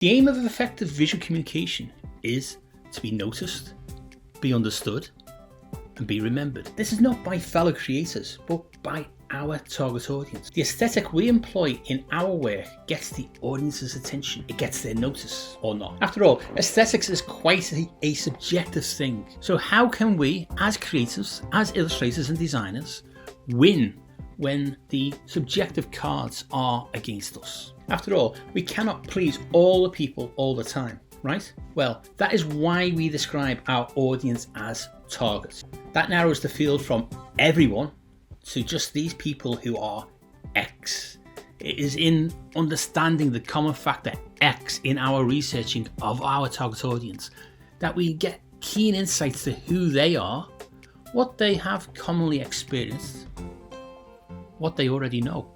The aim of effective visual communication is to be noticed, be understood, and be remembered. This is not by fellow creators, but by our target audience. The aesthetic we employ in our work gets the audience's attention. It gets their notice, or not. After all, aesthetics is quite a subjective thing. So how can we, as creatives, as illustrators and designers, win when the subjective cards are against us? After all, we cannot please all the people all the time, right? Well, that is why we describe our audience as targets. That narrows the field from everyone to just these people who are X. It is in understanding the common factor X in our researching of our target audience that we get keen insights to who they are, what they have commonly experienced, what they already know.